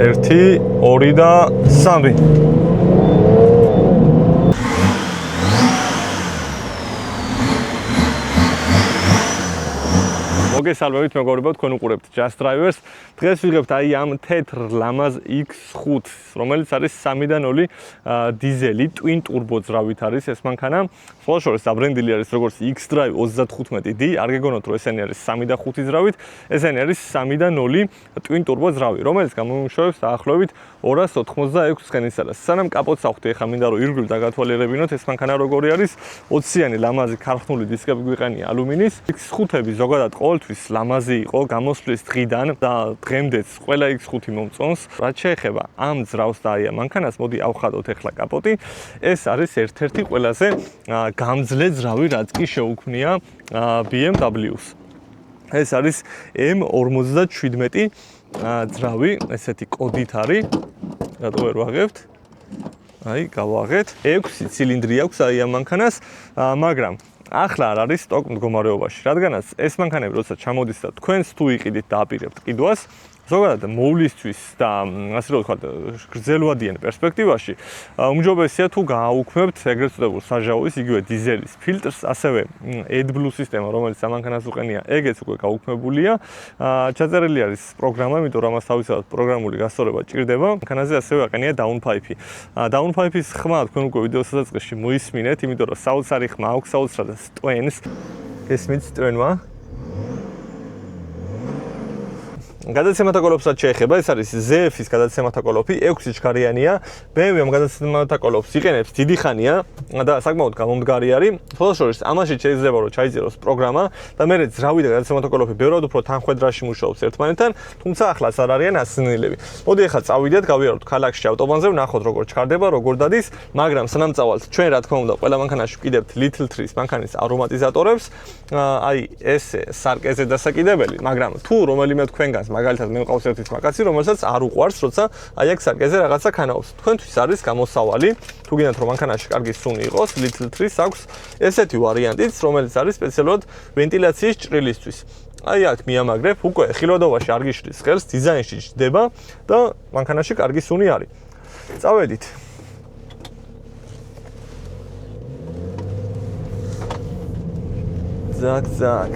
1, 2 და 3. მოგესალმებით მეგობრებო, თქვენ უყურებთ Just Drivers. დღეს ვიღებთ აი ამ თეთრ ლამაზ X5, რომელიც არის 3.0 დიზელი, twin turbo ძრავით არის ეს მანქანა. სხვა შორის დაბრენდილი არის როგორც X-Drive 35D, არ გეგონოთ რომ ესენი არის 3.5 ძრავით, ესენი არის 3.0 twin turbo ძრავი, რომელიც გამომუშავებს დაახლოებით 286 ცხენისას. სანამ კაპოტს ახვდი, ახლა მინდა რომ ირგვლივ დაგათვალიერებინოთ ეს მანქანა როგორი არის. 20-იანი ლამაზი ქარხნული დისკები გვიყენია ალუმინის. X5-ები ზოგადად ყოველთვის ლამაზი იყო გამოსვლის დღიდან და დღემდეც ყველა X5 მომწონს. რაც შეეხება ამ ძრავს და აი ამ მანქანას, მოდი ავხატოთ ახლა კაპოტი. ეს არის ერთ-ერთი ყველაზე გამძლე ძრავი, რაც კი შეუქმნია BMW-ს. ეს არის M57 ძრავი, ესეთი კოდით არის. რატო ვერ ვაღებთ? აი, გავაღეთ. 6 ცილინდრი აქვს აი ამ მანქანას, მაგრამ ახლა არ არის სტოკ მდგომარეობაში, რადგანაც ეს მანქანები როცა ჩამოდის და თქვენს თუ იყიდით და აპირებთ ყიდვას, ზოგადად მოვლისთვის და ასე რომ ვთქვათ, გრძელვადიან პერსპექტივაში, უმჯობესია თუ გააუქმებთ ეგრეთ წოდებულ საჟავის, იგივე დიზელის ფილტრს, ასევე AdBlue სისტემა, რომელიც ამ მანქანას უყენია, ეგეც უკვე გაუქმებულია. ჩაწერილი არის პროგრამა, იმიტომ რომ ამას თავისთავად პროგრამული გასწორება ჭირდება. მანქანაზე ასევე აყენია downpipe. Downpipe-ის ხმა თქვენ უკვე ვიდეოს დასაწყისში მოისმინეთ, იმიტომ რომ საოცარი ხმა აქვს, საოცრად სტვენს. ესმით სტვენვა. გადაცემათა კოლოფსაც შეეხება, ეს არის ZF-ის გადაცემათა კოლოფი, 6 ჩქარიანია. BMW ამ გადაცემათა კოლოფს იყენებს დიდი ხანია და საკმაოდ გამომდგარი არის. სხვა შორის, ამაში შეიძლება რომ ჩაიწეროს პროგრამა და მე ძრავი და გადაცემათა კოლოფი ბევრად უფრო თანხვედრაში მუშაობს ერთმანეთთან, თუმცა ახლაც არ არიან ასნილები. მოდი ახლა წავიდეთ, გავიაროთ ქალაქში ავტობანზე, ვნახოთ როგორ ჩქარდება, როგორ დადის, მაგრამ სანამ წავალთ, ჩვენ რა თქმა უნდა, ყველა მანქანაში ვკიდებთ Little Trees მანქანის არომატიზატორებს. აი, ესე სარკეზე დასაკიდებელი, მაგრამ თუ რომელიმე თქვენგანს მაგალითად მე მყავს ერთი მაკაცი, რომელსაც არ უყვარს, როცა აი აქ სარკეზე რაღაცა ქანაობს. თქვენთვის არის გამოსავალი, თუ გინდათ რომ მანქანაში კარგი სუნი იყოს, Little Trees აქვს ესეთი ვარიანტიც, რომელიც არის სპეციალურად ვენტილაციის ჭრილისთვის. აი აქ მიამაგრებ, უკვე ხილვადობაში არ გიშლის ხელს, დიზაინში ჯდება და მანქანაში კარგი სუნი არის. წავედით. ზაკ.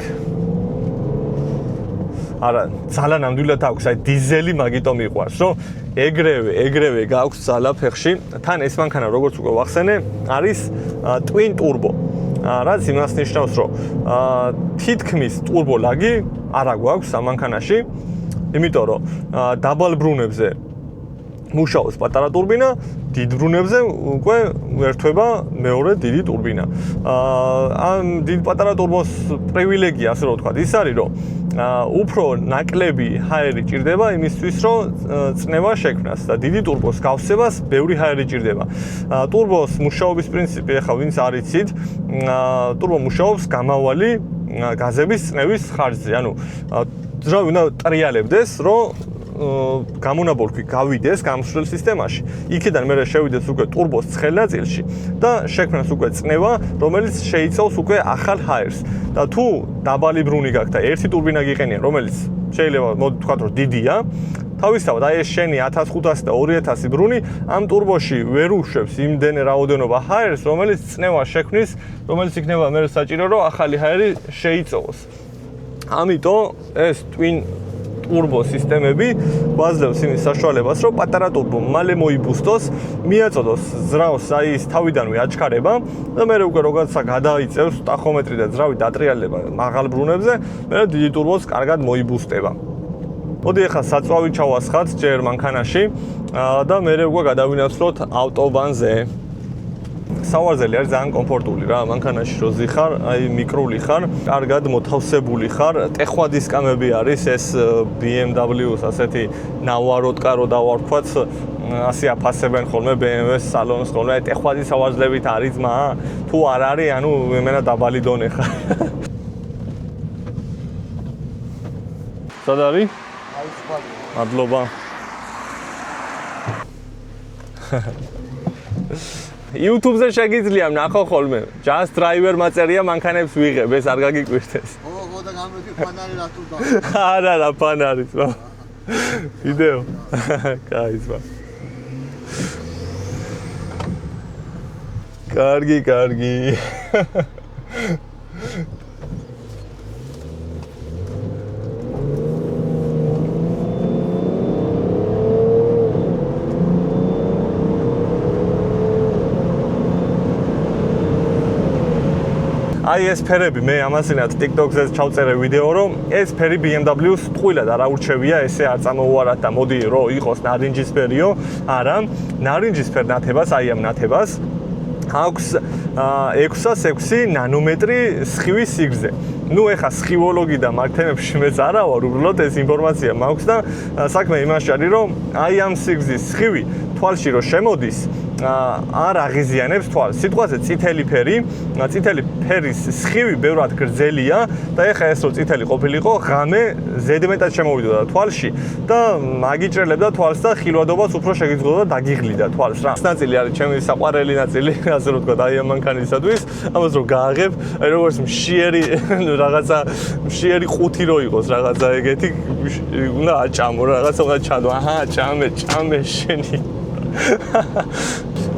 არა, ძალა ნამდვილად აქვს, აი დიზელი მაგიტომ მიყვარს, რომ ეგრევე გაქვს ძალა ფეხში. თან ეს მანქანა როგორც უკვე ვახსენე, არის twin turbo. რაც იმას ნიშნავს, რომ თითქმის turbo ლაგი არ აგვაქვს ამ მანქანაში, იმიტომ რომ დაბალ ბრუნებზე მუშაობს პატარა ტურბინა, დიდ ბრუნებზე უკვე ერთვება მეორე დიდი ტურბინა. ამ დიდ პატარა ტურბოს პრივილეგია, ასე რომ ვთქვათ, ის არის, რომ უფრო ნაკლები ჰაერი ჭირდება იმისთვის, რომ წნევა შექმნას და დიდი ტურბოს გავსებას ბევრი ჰაერი ჭირდება. ტურბოს მუშაობის პრინციპი, ახლა ვინც არ იცით, ტურბო მუშაობს გამავალი გაზების წნევის ხარჯზე. ანუ ძრავი უნდა ტრიალებდეს, რომ გამონაბოლქვი გავიდეს გამსვლელ სისტემაში. იქიდან მე შევიდეს უკვე ტურბოს ცხელ ნაწილში და შექმნას უკვე წნევა, რომელიც შეიცავს უკვე ახალ ჰაერს. და თუ დაბალი ბრუნი გაქვს და ერთი ტურბინა გიყენია, რომელიც შეიძლება მოდი ვთქვათ, რომ დიდია, თავისთავად აი ეს შენი 1500 და 2000 ბრუნი ამ ტურბოში ვერ უშვებს იმდენ რაოდენობა ჰაერს, რომელიც წნევა შექმნის, რომელიც იქნება მე საჭირო, რომ ახალი ჰაერი შეიწოვოს. ამიტომ ეს twin turbo სისტემები გვაძლევს იმის საშუალებას, რომ პატარა ტურბო მალე მოიბუსტოს, მიაწოდოს ძრავს აი ის თავიდანვე აჩქარება და მე უკვე როცა გადაიწევს ტახომეტრი და ძრავი დატრიალდება მაღალ ბრუნებზე, მე დიდი ტურბოს კარგად მოიბუსტება. მოდი ახლა საწვავი ჩავასხათ ჯერ მანქანაში და მე უკვე გადავინაცვლოთ ავტობანზე. სავარზელი არის ძალიან კომფორტული რა, მანქანაში როზი ხარ, აი მიკრული ხარ, კარგად მოთავსებული ხარ, ტეხვადი სკამები არის, ეს BMW-ს ასეთი ნავაროტკა რო დავარქვათ, ასე აფასებენ ხოლმე BMW-ს სალონს ხოლმე, აი ტეხვადი სავარზლებით არის ძმა, თუ არ არის, ანუ მენა დაბალი დონე ხარ. სად არის? მადლობა. YouTube-ზე შეგიძლია ნახო ხოლმე. Just Driver მაწერია მანქანებს ვიღებ, ეს არ გაგიკვირდეს. ო, და გამედი ფანარი რატო და? არა, ფანარი. ვიდეო. კაი. კარგი. აი ეს ფერები მე ამასინათ TikTok-ზე ჩავწერე ვიდეო, რომ ეს ფერი BMW-ს ტყუილად არ აურჩევია, ესე არ წამოუარათ და მოდი რომ იყოს ნარინჯისფერიო, არა, ნარინჯისფერ ნათებას, აი ამ ნათებას აქვს 606 ნანომეტრი სხივის სიგრძე. ნუ ეხა სხივოლოგი და მაგ თემებში მეც არა ვარ, უბრალოდ ეს ინფორმაცია მაქვს და საქმე იმაში არის, რომ აი ამ სიგრძის სხივი თვალში რო შემოდის, არ აღიზიანებს თვალს. სიტყვაზე წითელი ფერის სხივი ბევრად გრძელია და ეხა ეს რო წითელი ყოფილიყო, ღამე ზედმეტად შემოვიდოდა თვალში და მაგიჭრელებდა თვალს და ხილვადობას უფრო შეგიძლოდა დაგიღლიდა თვალს რა. ეს ნაწილი არის ჩემი საყვარელი ნაწილი, ასე რომ ვთქვა, აი ამ მანქანისათვის, ამას რო გააღებ, აი როგორც მშიერი ყუთი რო იყოს რაღაცა ეგეთი, უნდა აჭამო რაღაცა უნდა ჩადო. აჰა, ჭამე შენი.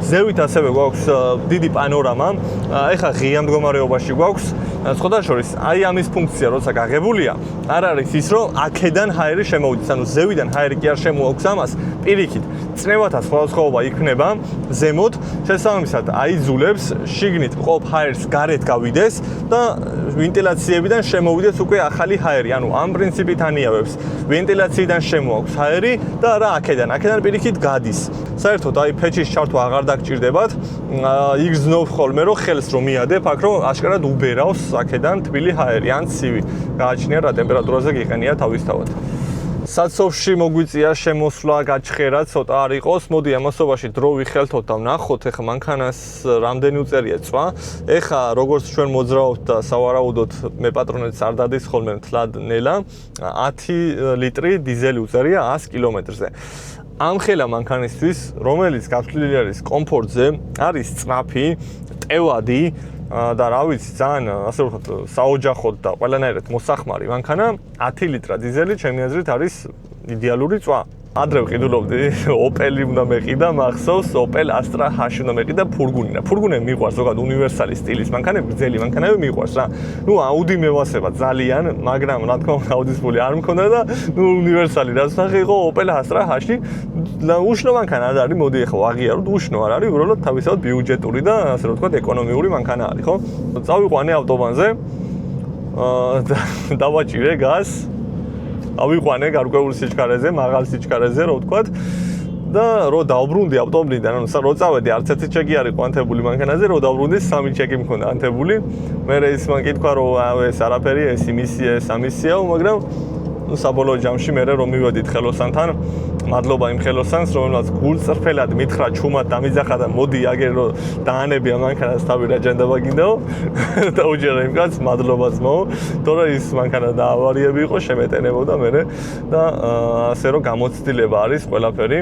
ზევით ასევე გვაქვს დიდი პანორამა. ეხა ღია მდგომარეობაში გვაქვს. სხვათა შორის, აი ამის ფუნქცია, როცა გაღებულია, არ არის ის, რომ აქედან ჰაერი შემოვიდეს. ანუ ზევიდან ჰაერი კი არ შემოაქვს ამას, პირიქით, წნევათა სხვადასხვაობა იქნება ზემოთ, შესაბამისად აიძულებს შიგნით მყოფ ჰაერს გარეთ გავიდეს და ვენტილაციებიდან შემოვიდეს უკვე ახალი ჰაერი. ანუ ამ პრინციპით ანიავებს. ვენტილაციიდან შემოაქვს ჰაერი და რა აქედან პირიქით გადის. საერთოდ აი ფეჩის ჩართვა აღარ დაგჭირდებათ. იგრძნով ხოლმე რომ ხელს რომ მიადებ, აქ რომ აშკარად უბერავს აქედან თბილი ჰაერი ან ცივი. გააჩნია რა ტემპერატურაზე გიყენია თავისთავად. საცოვში მოგვიწია შემოსვლა, გაჩხერა ცოტა არ იყოს. მოდი ამასობაში დრო ვიხელთოთ და ვნახოთ ეხა მანქანას რამდენი უწერია წვა. ეხა როგორც ჩვენ მოძრაობთ და სავარაუდოდ მე პატრონეთს არ დადის ხოლმე მთლად ნელა, 10 ლიტრი დიზელი უწერია 100 კილომეტრზე. ამ ხელა მანქანისთვის, რომელიც გათვლილი არის კომფორტზე, არის სწრაფი, ტევადი და რა ვიცი, ძალიან ასე ვთქვათ, საოჯახოდ და ყველანაირად მოსახმარი მანქანა, 10 ლიტრა დიზელი ჩემი აზრით არის იდეალური წვა. ადრე ვყიდულობდი, Opel-ი უნდა მეყიდა, მახსოვს, Opel Astra H უნდა მეყიდა ფურგუნი. ფურგუნები მიყვარს, ზოგადად უნივერსალი სტილის მანქანები, გრძელი მანქანები მიყვარს რა. ნუ Audi მევასება ძალიან, მაგრამ რა თქმა უნდა Audi-ს ფული არ მქონდა და ნუ უნივერსალი რაც ნახე იყო Opel Astra H-ი. უშნო მანქანა არ არის, მოდი ახლა ვაღიაროთ, უშნო არ არის, უბრალოდ თავისთავად ბიუჯეტური და ასე რომ ვთქვათ, ეკონომიური მანქანა არის, ხო? წავიყვანე ავტობანზე. დავაჭირე გაზს. ავიყვანე გარკვეულ სიჩქარეზე, მაღალ სიჩქარეზე, რო ვთქვათ და რო დავბრუნდი ავტომობილიდან, ანუ რო წავედი, არც ერთი ჩეკი არ იყო ანთებული მანქანაზე, რო დავბრუნდი, 3 ჩეკი მქონდა ანთებული. მე ის მან კითხვა, რომ ეს არაფერი, ეს იმისია, ეს ამისიაო, მაგრამ საბოლოო ჯამში მე რომ მივედით ხელოსანთან, მადლობა იმ ხელოსანს, რომელმაც გულწრფელად მითხრა ჩუმად დამიძახა და მოდი აგერ რომ დაანებია მანქანას თავი რა ჯანდაბა გინდაო და უჯერა იმ კაცს მადლობა ძმაო, თორე ის მანქანა დაავარიები იყო, შემეტენებოდა მე და ასე რომ გამოცდილება არის ყველაფერი.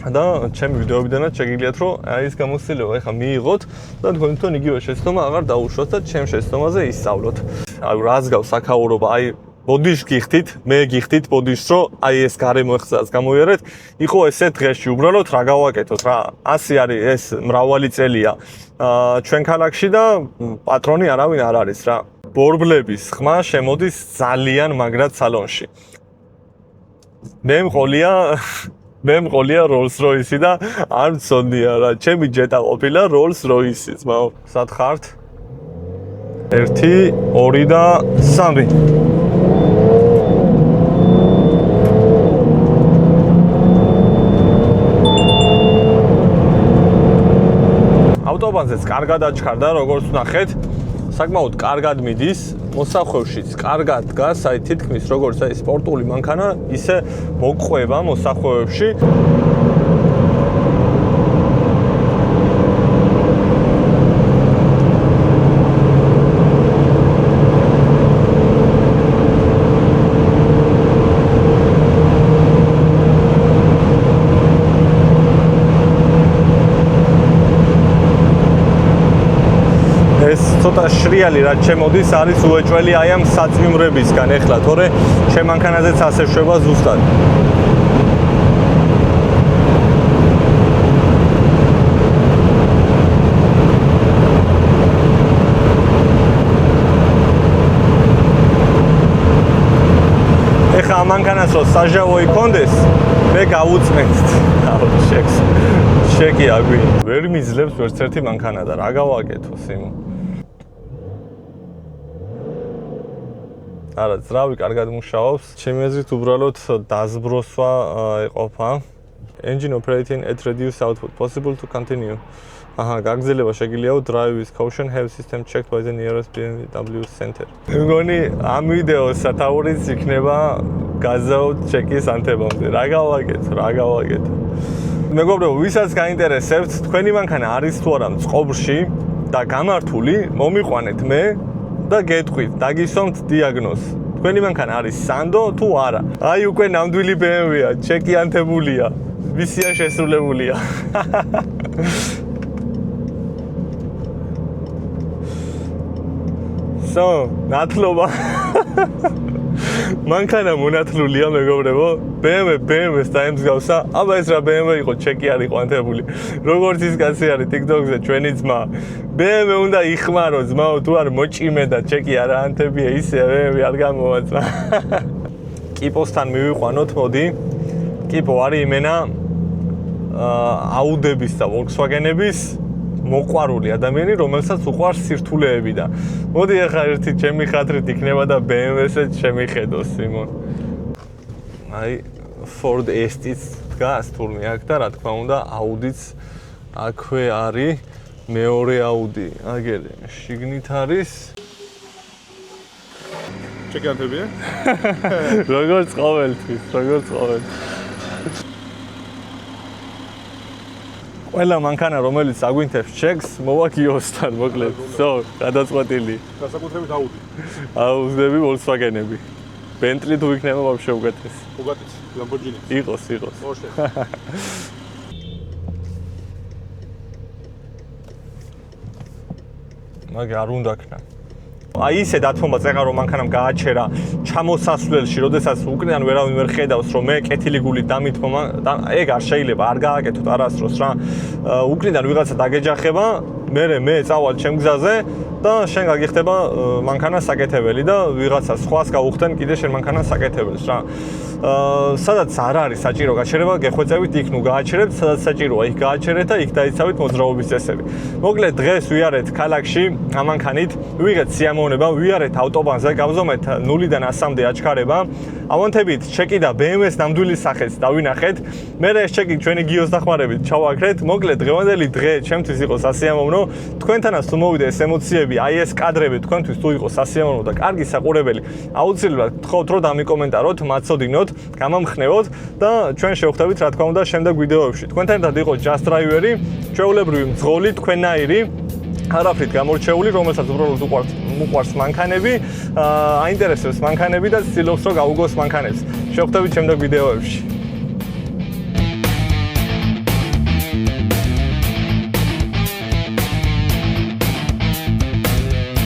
და ჩემი ვიდეოებიდანაც შეგიძლიათ რომ აი ეს გამოცდილება ეხა მიიღოთ და თქვენ იგივე შეცდომა აღარ დაუშვათ და ჩემ შეცდომაზე ისწავლოთ. აი რას გავს აქაურობა, აი ბოდიშ გიხდით, მე გიხდით ბოდიშს, რომ აი ეს გარემო ეხსაც გამოიარეთ, იყო ესე დღეში, უბრალოდ რა გავაკეთოთ რა. 100 არის ეს მრავალი წელია ჩვენ ქალაქში და პატრონი არავინ არ არის რა. ბორბლების ხმა შემოდის ძალიან მაგრად სალონში. მე მყოლია Rolls Royce და არ მწონია რა. ჩემი ჯეტა ყოფილა Rolls Royce, ძმაო. სად ხართ? 1, 2 და 3. ავტობანზეც კარგად აჩქარდა, როგორც ვნახეთ, საკმაოდ კარგად მიდის, მოსახვევშიც კარგად დგას, აი თითქმის როგორც აი სპორტული მანქანა, ისე მოგყვება მოსახვევებში. მატერიალი რაც შემოდის არის უეჭველი აი ამ საწვიმრებისგან ეხლა, თორე ჩემ მანქანაზეც ასე შვება ზუსტად. ეხლა მანქანას რო საჟავო იქონდეს, მე გავუწმენთ. შეკი აგვი. ვერ მიძლებს ვერც ერთი მანქანა და რა გავაკეთო სიმო. არა, ძრავი კარგად მუშაობს. ჩემი აზრით უბრალოდ დაზბროსვა ეყოფა. Engine operating at reduced output possible to continue. აჰა, გაგრძელება შეგიძლიაო drive with caution have system checked by the nearest BMW center. მეგონი ამ ვიდეოს სათაურიც იქნება გაზაოთ ჩეკის ანთებამდე. რა გავაკეთო? მეგობრებო, ვისაც გაინტერესებთ, თქვენი მანქანა არის თუ არა წყობრში და გამართული, მომიყვანეთ მე და გეტყვით, დაგისვამთ დიაგნოზს. თქვენი მანქანა არის სანდო თუ არა? აი უკვე ნამდვილი BMW-ა, ჩეკი ანთებულია, მისია შესრულებულია. ნათლობა. მანქანა მონათლულია მეგობრებო. BMW-ს დაემსგავსა. აბა ეს რა BMW იყო, ჩეკი არ იყო ანთებული. როგორც ის კაცი არის TikTok-ზე ჩვენი ძმა. BMW უნდა იხმარო ძმაო, თუ არ მოჭიმე და ჩეკი არ ანთებია, ისე BMW არ გამოვაწმა. კიპოსთან მივიყვანოთ, მოდი. კიპო არის იმენა აუდების და Volkswagen-ების მოყვარული ადამიანი, რომელსაც უყვარს სირთულეები და მოდი ახლა ერთი ჩემი ხათრით იქნება და BMW-საც შემიხედო სიმონ. აი Ford Est-იც დგას თურმე აქ და რა თქმა უნდა Audi-ც აქვე არის, მეორე Audi. აგერე შიგნით არის ჩეკი ანთებია? როგორც ყოველთვის. ყველა მანქანა რომელიც აგვინთებს ჩეკს, მოვა კიოსთან მოკლედ. გადაწყვეტილი. განსაკუთრებით Audi. Audi-ები, Volkswagen-ები. Bentley თუ იქნება ვაფშე უკეთესი. უკეთესი, Lamborghini. იყოს. ოშე. მაგ არ უნდა ქნა. აი ისე დათმობა წეღა რომ მანქანამ გააჩერა ჩამოსასვლელში, როდესაც უკნიდან ვერავინ ვერ ხედავს რომ მე კეთილი გულით დამითმობა და ეგ არ შეიძლება, არ გააკეთოთ არასდროს რა. უკნიდან ვიღაცა დაგეჯახება, მე წავალ ჩემ გზაზე და შენ გაგიხდება მანქანა საკეთებელი და ვიღაცა სხვას გავუხდენ კიდე შენ მანქანა საკეთებელს რა. სადაც არ არის საჭირო გაჩერება, გეხვეწებით იქ ნუ გააჩერებთ, სადაც საჭიროა იქ გააჩერეთ და იქ დაიცავით მოძრაობის წესები. მოკლედ დღეს ვიარეთ ქალაქში ამ მანქანით, ვიღეთ სიამოვნება, ვიარეთ ავტობანზე, გავზომეთ 0-დან 100-მდე აჩქარება. ავანთებით ჩეკი და BMW-ს ნამდვილი სახეც დავინახეთ. მე ეს ჩეკი ჩვენი გიოს დახმარებით ჩავაქრეთ. მოკლედ დღევანდელი დღე ჩემთვის იყო სასიამოვნო. თქვენთანაც თუ მოვიდა ეს ემოციები, აი ეს კადრები თქვენთვის თუ იყო სასიამოვნო და კარგი საყურებელი, აუცილებლად გთხოვთ რომ დამიკომენტაროთ, მაცოდინოთ, გამამხნევოთ და ჩვენ შევხვდებით რა თქმა უნდა შემდეგ ვიდეოებში. თქვენთან ერთად იყო Just Driver-ი, ჩვეულებრივი მძღოლი, თქვენნაირი, არაფრით გამორჩეული, რომელსაც უბრალოდ უყვარს მანქანები, აინტერესებს მანქანები და ცდილობს რომ გაუგოს მანქანებს. შევხვდებით შემდეგ ვიდეოებში.